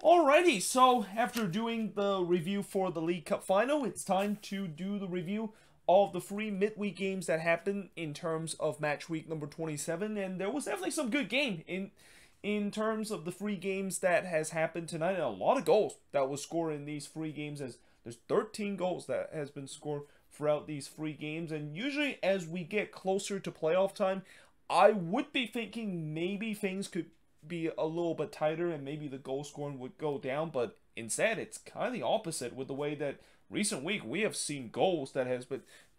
Alrighty, so after doing the review for the League Cup final, it's time to do the review of the three midweek games that happened in terms of match week number 27, and there was definitely some good game in terms of the three games that has happened tonight, and a lot of goals that was scored in these three games, as there's 13 goals that has been scored throughout these three games. And usually as we get closer to playoff time, I would be thinking maybe things could be a little bit tighter and maybe the goal scoring would go down, but instead it's kind of the opposite with the way that recent week we have seen goals that has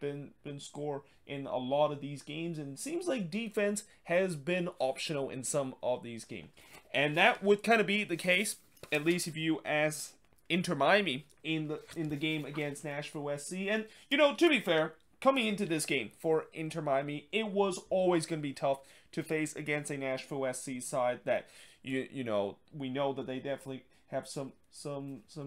been scored in a lot of these games, and it seems like defense has been optional in some of these games. And that would kind of be the case, at least if you ask Inter Miami in the game against Nashville SC. And to be fair, coming into this game for Inter Miami, it was always going to be tough to face against a Nashville SC side that we know that they definitely have some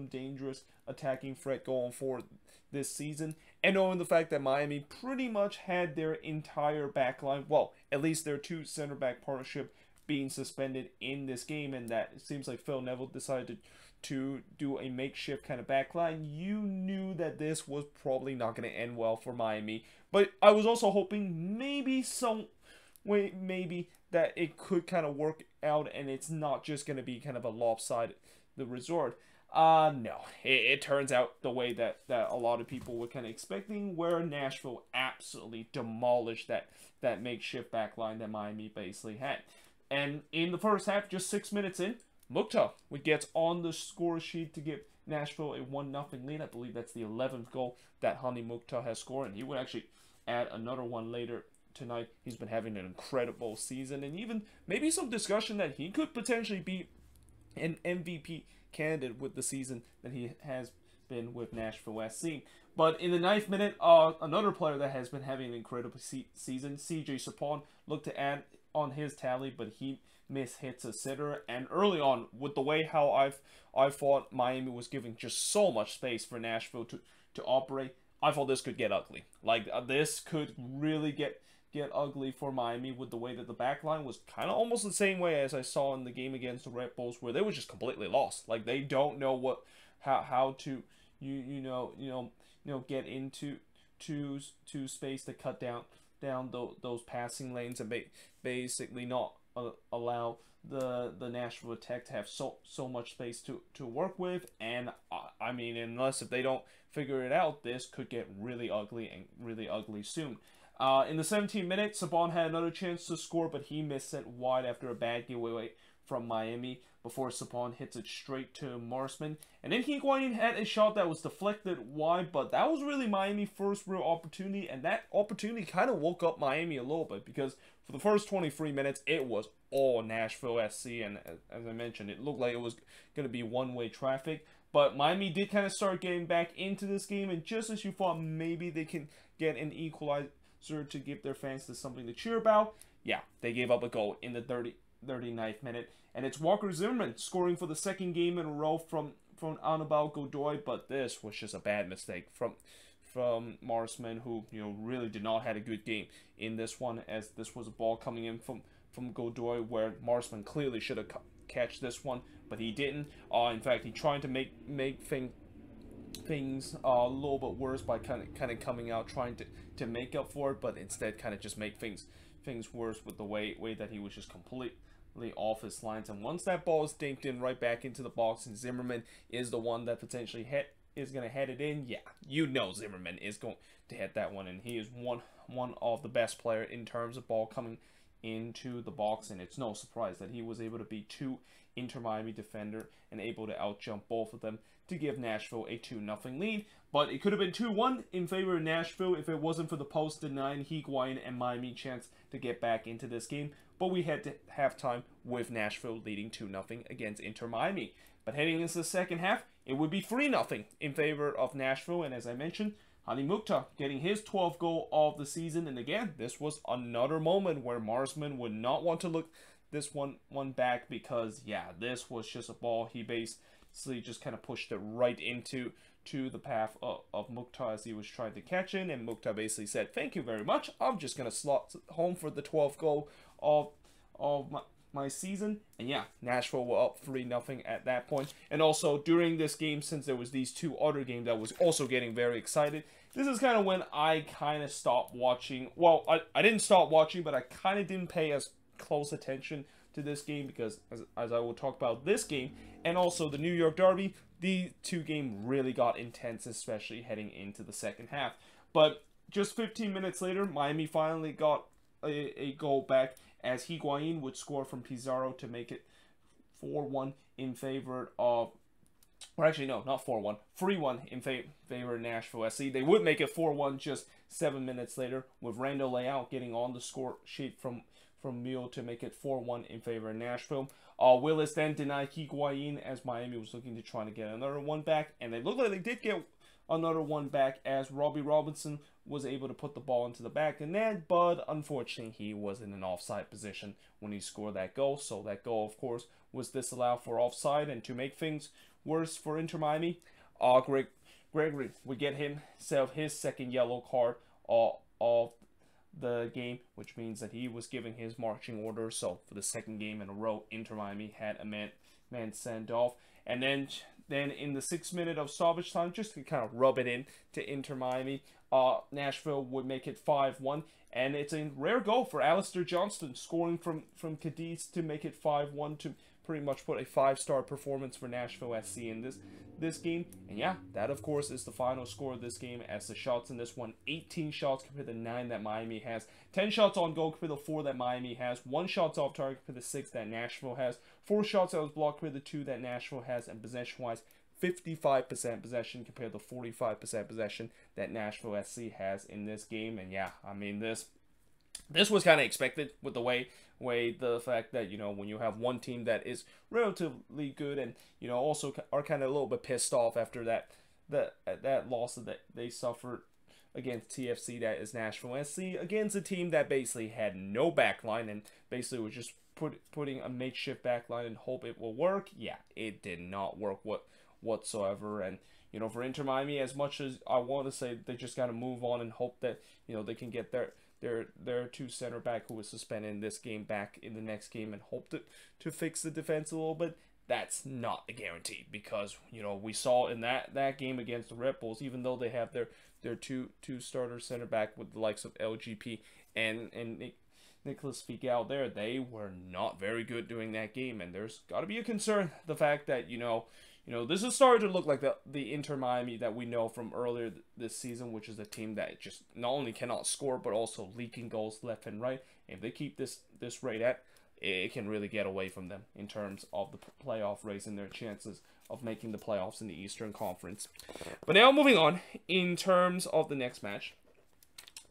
dangerous attacking threat going forward this season, and knowing the fact that Miami pretty much had their entire back line, well, at least their two center back partnership, being suspended in this game, and that it seems like Phil Neville decided to do a makeshift kind of backline. You knew that this was probably not going to end well for Miami, but I was also hoping maybe that it could kind of work out and it's not just going to be kind of a lopsided the resort. No, it turns out the way that a lot of people were kind of expecting, where Nashville absolutely demolished that makeshift backline that Miami basically had. And in the first half, just 6 minutes in, Mukhtar gets on the score sheet to give Nashville a 1-0 lead. I believe that's the 11th goal that Hani Mukhtar has scored, and he would actually add another one later tonight. He's been having an incredible season, and even maybe some discussion that he could potentially be an MVP candidate with the season that he has been with Nashville SC. But in the 9th minute, another player that has been having an incredible season, CJ Sapon, looked to add on his tally, but he hits a sitter. And early on, with the way how I thought Miami was giving just so much space for Nashville to operate, I thought this could get ugly. Like, this could really get ugly for Miami, with the way that the back line was kind of almost the same way as I saw in the game against the Red Bulls, where they were just completely lost. Like, they don't know how to get into space to cut down those passing lanes and basically not allow the Nashville attack to have so much space to work with. And I mean, unless if they don't figure it out, this could get really ugly, and really ugly soon. In the 17th minute, Saban had another chance to score, but he missed it wide after a bad giveaway from Miami before Saban hits it straight to Marsman. And then Higuain had a shot that was deflected wide, but that was really Miami's first real opportunity, and that opportunity kind of woke up Miami a little bit, because for the first 23 minutes, it was all Nashville SC, and as I mentioned, it looked like it was going to be one-way traffic. But Miami did kind of start getting back into this game, and just as you thought maybe they can get an equalizer to give their fans something to cheer about, yeah, they gave up a goal in the 39th minute. And it's Walker Zimmerman scoring for the second game in a row from Anibal Godoy, but this was just a bad mistake from Marsman, who really did not have a good game in this one, as this was a ball coming in from Godoy, where Marsman clearly should have catch this one, but he didn't. In fact, he tried to make things a little bit worse by kind of coming out trying to make up for it, but instead kind of just make things worse with the way that he was just completely off his lines. And once that ball is dinked in right back into the box, and Zimmerman is the one that potentially is going to head it in, yeah, Zimmerman is going to hit that one, and he is one of the best player in terms of ball coming into the box, and it's no surprise that he was able to beat two Inter Miami defender and able to outjump both of them to give Nashville a 2-0 lead. But it could have been 2-1 in favor of Nashville if it wasn't for the post-denying Higuain and Miami chance to get back into this game. But we had to halftime with Nashville leading 2-0 against Inter Miami. But heading into the second half, it would be 3-0 in favor of Nashville, and as I mentioned, Hani Mukhtar getting his 12th goal of the season. And again, this was another moment where Marsman would not want to look this one back, because yeah, this was just a ball he basically just kind of pushed it right into the path of Mukhtar as he was trying to catch it, and Mukhtar basically said, "Thank you very much. I'm just gonna slot home for the 12th goal of my season. And yeah, Nashville were up 3-0 at that point. And also during this game, since there was these two other games, I was also getting very excited. This is kind of when I kind of stopped watching. Well, I didn't stop watching, but I kind of didn't pay as close attention to this game because, as I will talk about this game and also the New York Derby, the two games really got intense, especially heading into the second half. But just 15 minutes later, Miami finally got a goal back as Higuain would score from Pizarro to make it 4-1 in favor of, or actually no, not 4-1, 3-1 in favor of Nashville SC. They would make it 4-1 just 7 minutes later with Randall Leao getting on the score sheet from Mule to make it 4-1 in favor of Nashville. Willis then denied Higuain as Miami was looking to try to get another one back, and they looked like they did get another one back as Robbie Robinson was able to put the ball into the back of the net, but unfortunately he was in an offside position when he scored that goal. So that goal, of course, was disallowed for offside, and to make things worse for Inter Miami, Gregory would get himself his second yellow card of the game, which means that he was giving his marching orders. So for the second game in a row, Inter Miami had a man sent off. And then in the 6th minute of stoppage time, just to kind of rub it in to Inter Miami, Nashville would make it 5-1. And it's a rare goal for Alistair Johnston, scoring from Cadiz to make it 5-1 to pretty much put a 5-star performance for Nashville SC in this game. And yeah, that of course is the final score of this game, as the shots in this one, 18 shots compared to 9 that Miami has, 10 shots on goal compared to 4 that Miami has, 1 shots off target compared to 6 that Nashville has, 4 shots that was blocked compared to 2 that Nashville has, and possession-wise, 55% possession compared to 45% possession that Nashville SC has in this game. And yeah, I mean, this was kind of expected with the way the fact that, you know, when you have one team that is relatively good and, you know, also are kind of a little bit pissed off after that loss that they suffered against TFC, that is Nashville SC, against a team that basically had no backline and basically was just putting a makeshift backline and hope it will work. Yeah, it did not work whatsoever. And, you know, for Inter Miami, as much as I want to say they just got to move on and hope that, you know, they can get their two center back who was suspended in this game back in the next game and hope to fix the defense a little bit. That's not a guarantee, because, you know, we saw in that game against the Red Bulls, even though they have their two starter center back with the likes of LGP and Nicholas Figal there, they were not very good during that game. And there's got to be a concern, the fact that, you know, this is starting to look like the Inter Miami that we know from earlier this season, which is a team that just not only cannot score, but also leaking goals left and right. And if they keep this rate at, it can really get away from them in terms of the playoff race and their chances of making the playoffs in the Eastern Conference. But now moving on, in terms of the next match,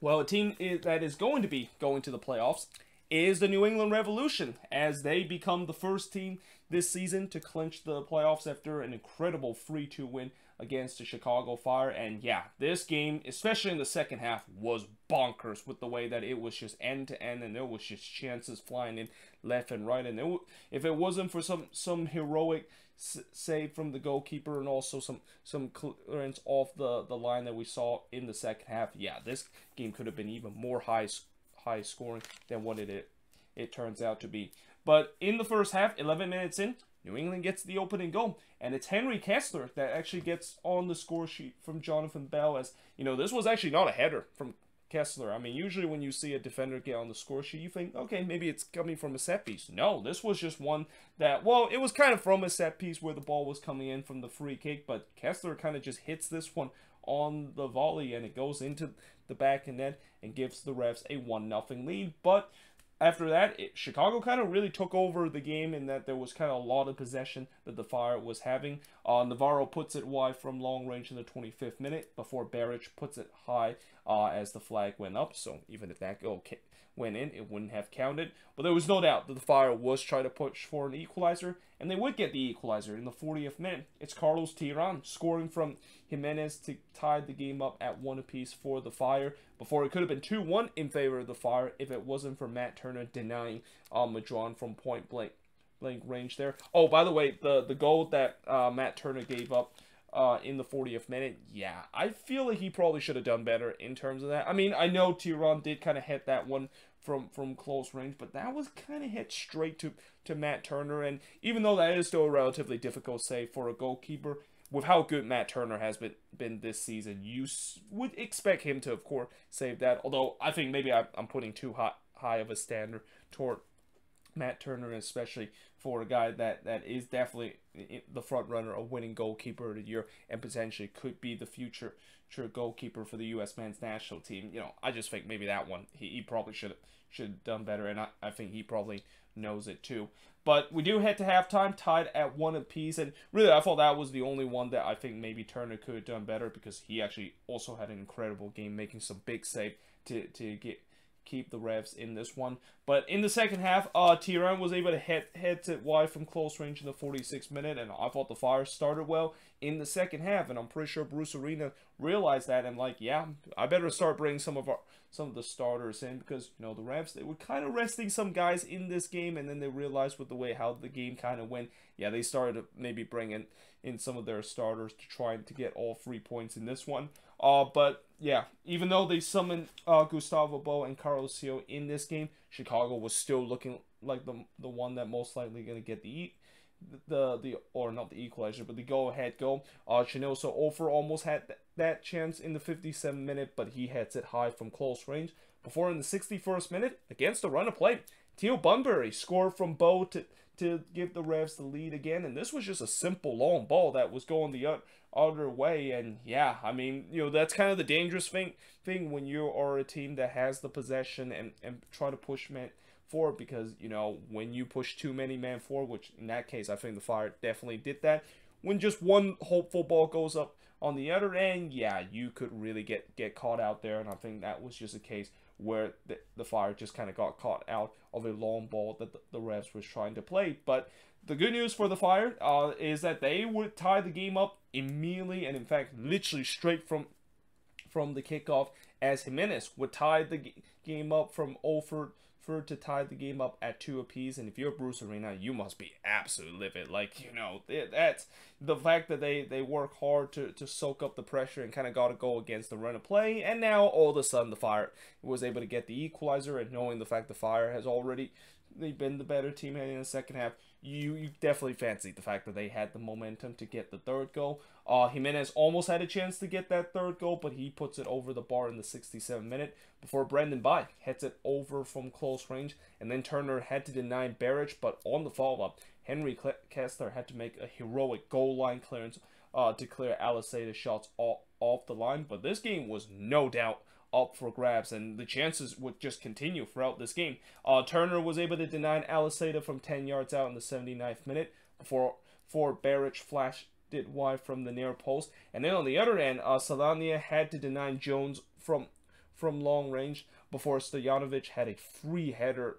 well, a team that is going to be going to the playoffs is the New England Revolution, as they become the first team this season to clinch the playoffs after an incredible 3-2 win against the Chicago Fire. And yeah, this game, especially in the second half, was bonkers with the way that it was just end to end, and there was just chances flying in left and right. And if it wasn't for some heroic save from the goalkeeper and also some clearance off the line that we saw in the second half, yeah, this game could have been even more high scoring than what it turns out to be. But in the first half, 11 minutes in, New England gets the opening goal, and it's Henry Kessler that actually gets on the score sheet from Jonathan Bell. As you know, this was actually not a header from Kessler. I mean, usually when you see a defender get on the score sheet, you think, okay, maybe it's coming from a set piece. No, this was just one that, well, it was kind of from a set piece where the ball was coming in from the free kick, but Kessler kind of just hits this one on the volley, and it goes into the back of net and gives the refs a 1-0 lead. But after that, Chicago kind of really took over the game in that there was kind of a lot of possession that the Fire was having. Navarro puts it wide from long range in the 25th minute before Beric puts it high as the flag went up. So even if that goal went in, it wouldn't have counted. But there was no doubt that the Fire was trying to push for an equalizer, and they would get the equalizer in the 40th minute. It's Carlos Tiran scoring from Jimenez to tie the game up at 1 apiece for the Fire, before it could have been 2-1 in favor of the Fire if it wasn't for Matt Turner denying Madron from point blank range there. Oh, by the way, the goal that Matt Turner gave up in the 40th minute, yeah, I feel like he probably should have done better in terms of that. I mean, I know Tiran did kind of hit that one from close range, but that was kind of hit straight to Matt Turner. And even though that is still a relatively difficult save for a goalkeeper, with how good Matt Turner has been this season, you would expect him to, of course, save that. Although I think maybe I'm putting too high of a standard toward Matt Turner, especially for a guy that is definitely the front runner of winning goalkeeper of the year and potentially could be the future goalkeeper for the U.S. men's national team. I just think maybe that one he probably should have done better, and I think he probably knows it too. But we do head to halftime, tied at 1 apiece, and really I thought that was the only one that I think maybe Turner could have done better, because he actually also had an incredible game, making some big save to keep the Revs in this one. But in the second half, Tiran was able to hit it wide from close range in the 46th minute, and I thought the Fire started well in the second half, and I'm pretty sure Bruce Arena realized that, and like, yeah, I better start bringing some of the starters in, because the Revs, they were kind of resting some guys in this game, and then they realized with the way how the game kind of went, yeah, they started to maybe bring in some of their starters to try to get all 3 points in this one. But yeah, even though they summoned Gustavo Bo and Carlos Sio in this game, Chicago was still looking like the one that most likely going to get or not the equalizer, but the go-ahead goal. Chinoso Ofer almost had that chance in the 57th minute, but he hits it high from close range. Before in the 61st minute, against the run of play, Theo Bunbury scored from Bo to give the Revs the lead again, and this was just a simple long ball that was going the other way. And yeah, I mean, that's kind of the dangerous thing when you are a team that has the possession and try to push man forward, because when you push too many men forward, which in that case I think the Fire definitely did that, when just one hopeful ball goes up on the other end, yeah, you could really get caught out there. And I think that was just a case where the Fire just kind of got caught out of a long ball that the Revs was trying to play. But the good news for the Fire is that they would tie the game up immediately, and in fact literally straight from the kickoff, as Jimenez would tie the game up from Olford to tie the game up at 2 apiece. And if you're Bruce Arena, you must be absolutely livid. Like, that's the fact that they work hard to soak up the pressure and kind of got to go against the run of play, and now all of a sudden the Fire was able to get the equalizer. And knowing the fact the Fire has already been the better team heading in the second half, you definitely fancied the fact that they had the momentum to get the third goal. Jimenez almost had a chance to get that third goal, but he puts it over the bar in the 67th minute before Brendan Bai hits it over from close range, and then Turner had to deny Beric, but on the follow-up, Henry Kessler had to make a heroic goal line clearance to clear Aliceda's shots off the line. But this game was no doubt up for grabs, and the chances would just continue throughout this game. Turner was able to deny Aliceda from 10 yards out in the 79th minute before Beric flashed it wide from the near post. And then on the other end, Salania had to deny Jones from long range before Stojanovic had a free header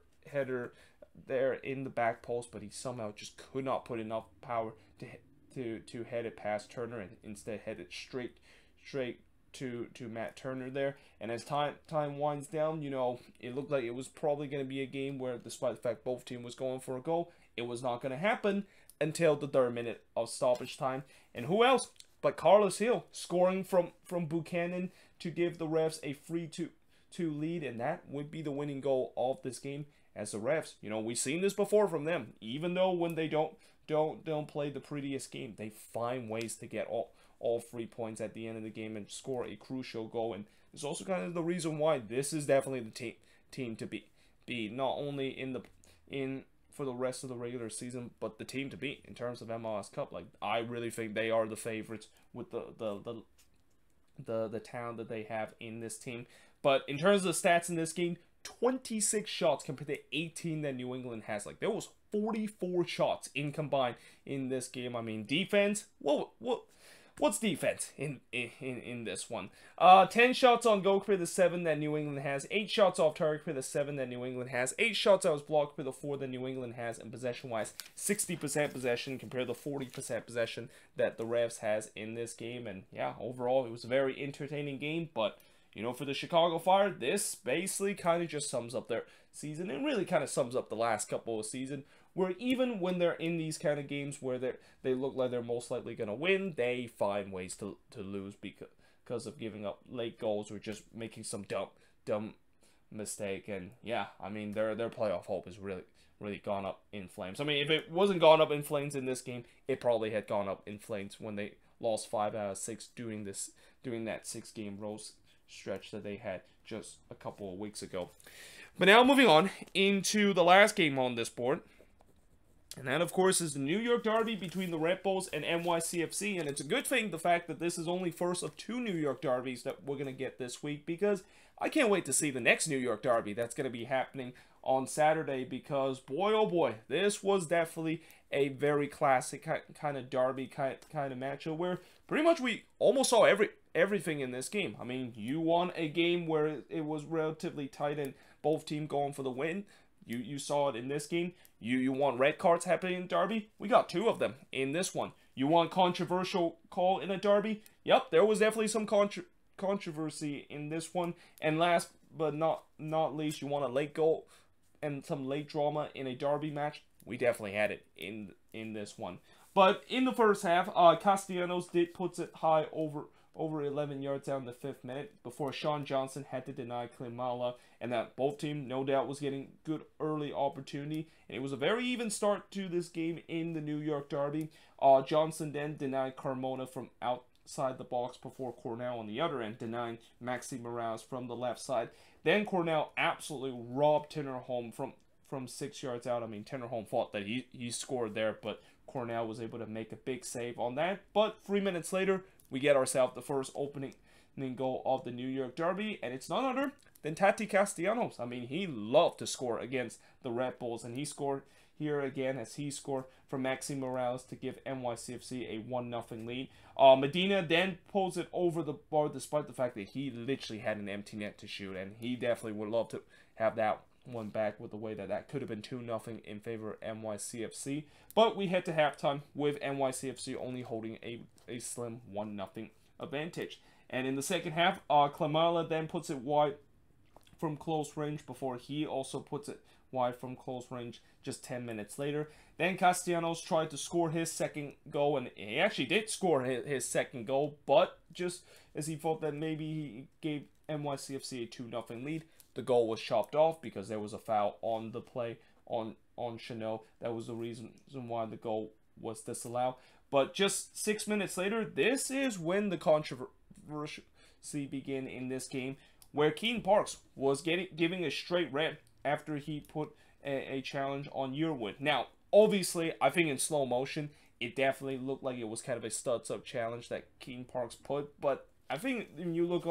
there in the back post, but he somehow just could not put enough power to head it past Turner, and instead headed straight to Matt Turner there. And as time winds down, it looked like it was probably going to be a game where, despite the fact both teams was going for a goal, it was not going to happen until the 3rd minute of stoppage time. And who else but Carlos Hill scoring from Buchanan to give the Revs a 3-2 lead, and that would be the winning goal of this game. As the Revs, we've seen this before from them, even though when they don't play the prettiest game, they find ways to get all 3 points at the end of the game and score a crucial goal. And it's also kind of the reason why this is definitely the team to be not only for the rest of the regular season, but the team to beat in terms of MLS Cup. Like, I really think they are the favorites with the talent that they have in this team. But in terms of the stats in this game, 26 shots compared to 18 that New England has. Like, there was 44 shots in combined in this game. I mean, defense, what's defense in this one? 10 shots on goal compared to 7 that New England has. 8 shots off target compared to 7 that New England has. 8 shots that was blocked compared to 4 that New England has. And possession-wise, 60% possession compared to 40% possession that the Revs has in this game. And yeah, overall, it was a very entertaining game. But for the Chicago Fire, this basically kind of just sums up their season, and really kind of sums up the last couple of seasons, where even when they're in these kind of games where they look like they're most likely going to win, they find ways to lose because of giving up late goals or just making some dumb mistake. And yeah, I mean their playoff hope is really gone up in flames. I mean, if it wasn't gone up in flames in this game, it probably had gone up in flames when they lost 5 out of 6 during that 6-game road stretch that they had just a couple of weeks ago. But now moving on into the last game on this board. And that, of course, is the New York Derby between the Red Bulls and NYCFC. And it's a good thing, the fact that this is only first of 2 New York Derbies that we're going to get this week, because I can't wait to see the next New York Derby that's going to be happening on Saturday, because boy, oh boy, this was definitely a very classic kind of derby kind of matchup where pretty much we almost saw everything in this game. I mean, you won a game where it was relatively tight and both teams going for the win. You saw it in this game. You want red cards happening in derby. We got 2 of them in this one. You want controversial call in a derby. Yep, there was definitely some controversy in this one. And last but not least, you want a late goal and some late drama in a derby match. We definitely had it in this one. But in the first half, Castellanos did put it high over 11 yards down the 5th minute before Sean Johnson had to deny Klimala, and that both teams no doubt was getting good early opportunity. And it was a very even start to this game in the New York Derby. Johnson then denied Carmona from outside the box before Cornell on the other end denying Maxi Morales from the left side. Then Cornell absolutely robbed Tinnerholm from 6 yards out. I mean, Tinnerholm thought that he scored there, but Cornell was able to make a big save on that. But 3 minutes later, we get ourselves the first opening goal of the New York Derby, and it's none other than Tati Castellanos. I mean, he loved to score against the Red Bulls, and he scored here again as he scored for Maxi Morales to give NYCFC a 1-0 lead. Medina then pulls it over the bar despite the fact that he literally had an empty net to shoot, and he definitely would love to have that one back with the way that could have been 2-0 in favor of NYCFC. But we head to halftime with NYCFC only holding a slim 1-0 advantage. And in the second half, Klimala then puts it wide from close range before he also puts it wide from close range just 10 minutes later. Then Castellanos tried to score his second goal, and he actually did score his second goal, but just as he thought that maybe he gave NYCFC a 2-0 lead, the goal was chopped off because there was a foul on the play on Chanel. That was the reason why the goal was disallowed. But just 6 minutes later, this is when the controversy began in this game, where Keaton Parks was giving a straight red after he put a challenge on Yearwood. Now, obviously, I think in slow motion, it definitely looked like it was kind of a studs-up challenge that Keaton Parks put. But I think when you look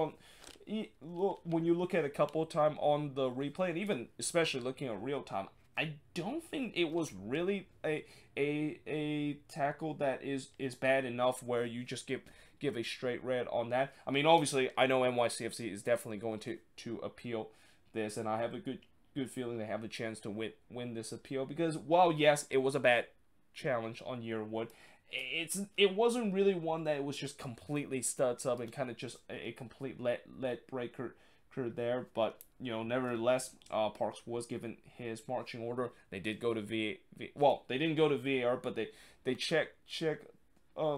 at a couple of times on the replay, and even especially looking at real time, I don't think it was really a tackle that is bad enough where you just give a straight red on that. I mean, obviously, I know NYCFC is definitely going to appeal this, and I have a good feeling they have a chance to win this appeal, because while yes, it was a bad challenge on Yearwood, it wasn't really one that it was just completely studs up and kind of just a complete let breaker there. But you know, nevertheless, Parks was given his marching order. They did go to they didn't go to VAR, but they checked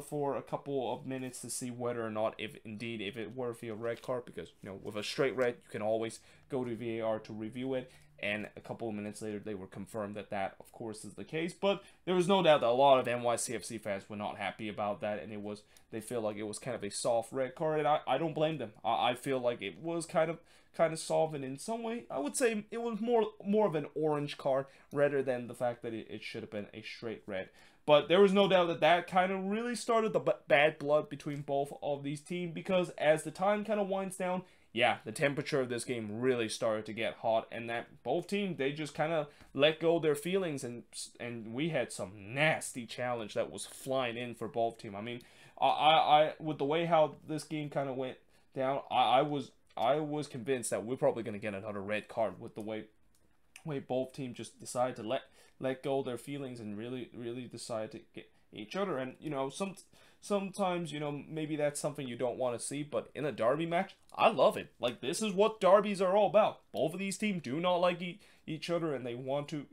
for a couple of minutes to see whether or not if it were a red card, because you know, with a straight red you can always go to VAR to review it. And a couple of minutes later, they were confirmed that of course is the case. But there was no doubt that a lot of NYCFC fans were not happy about that, and they feel like it was kind of a soft red card, and I don't blame them. I feel like it was kind of soft, and in some way, I would say it was more of an orange card rather than the fact that it should have been a straight red. But there was no doubt that kind of really started the bad blood between both of these teams, because as the time kind of winds down, yeah, the temperature of this game really started to get hot, and that both teams, they just kind of let go of their feelings, and we had some nasty challenge that was flying in for both teams. I mean, I with the way how this game kind of went down, I was convinced that we're probably going to get another red card with the way both teams just decided to let go of their feelings and really decide to get each other. And you know, sometimes, you know, maybe that's something you don't want to see, but in a derby match, I love it. Like, this is what derbies are all about. Both of these teams do not like each other, and they want to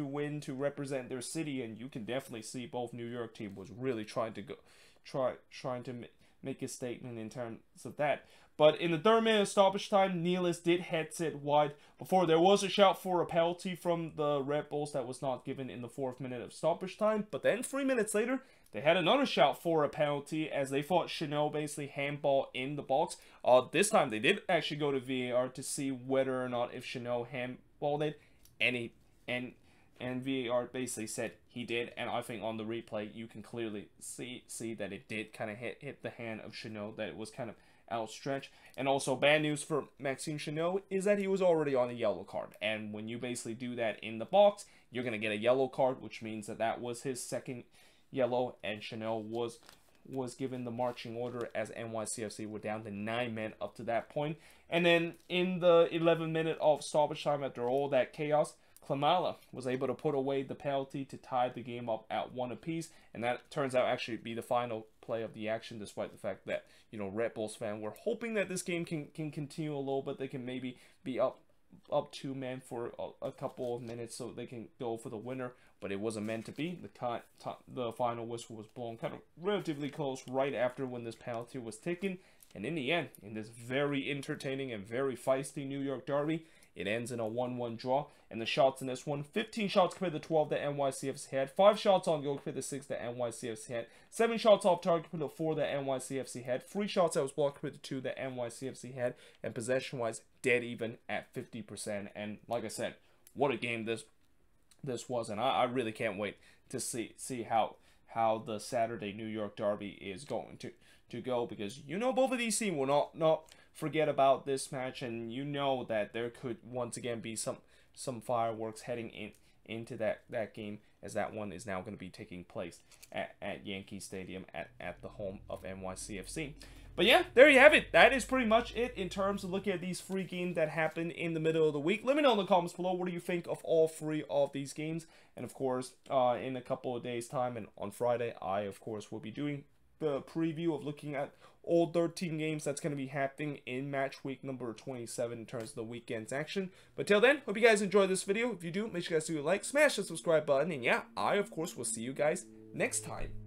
win to represent their city, and you can definitely see both New York team was really trying to make a statement in terms of that. But in the 3rd minute of stoppage time, Nealis did heads it wide before there was a shout for a penalty from the Red Bulls that was not given in the 4th minute of stoppage time. But then 3 minutes later, they had another shout for a penalty as they thought Chanel basically handball in the box. This time they did actually go to VAR to see whether or not if Chanel handballed it, and VAR basically said he did, and I think on the replay you can clearly see that it did kind of hit the hand of Chanel, that it was kind of outstretched. And also bad news for Maxime Chanel is that he was already on a yellow card, and when you basically do that in the box, you're going to get a yellow card, which means that that was his 2nd yellow, and Chanel was given the marching order as NYCFC were down to 9 men up to that point. And then in the 11th minute of stoppage time, after all that chaos, Klimala was able to put away the penalty to tie the game up at 1 apiece, and that turns out actually to be the final play of the action, despite the fact that, you know, Red Bulls fans were hoping that this game can continue a little bit. They can maybe be up 2 men for a couple of minutes so they can go for the winner, but it wasn't meant to be. The final whistle was blown kind of relatively close right after when this penalty was taken, and in the end, in this very entertaining and very feisty New York derby, it ends in a 1-1 draw. And the shots in this one, 15 shots compared to 12 that NYCFC had, 5 shots on goal compared to 6 that NYCFC had, 7 shots off target compared to 4 that NYCFC had, 3 shots that was blocked compared to 2 that NYCFC had, and possession-wise, dead even at 50%. And like I said, what a game this was, and I really can't wait to see how the Saturday New York derby is going to go, because you know both of these teams will not forget about this match, and you know that there could once again be some fireworks heading into that game, as that one is now going to be taking place at Yankee Stadium at the home of NYCFC. But yeah, there you have it. That is pretty much it in terms of looking at these 3 games that happened in the middle of the week. Let me know in the comments below, what do you think of all 3 of these games? And of course, in a couple of days' time and on Friday, I of course will be doing the preview of looking at all 13 games that's going to be happening in match week number 27 in terms of the weekend's action. But till then, hope you guys enjoyed this video. If you do, make sure you guys do a like, smash the subscribe button, and yeah, I of course will see you guys next time.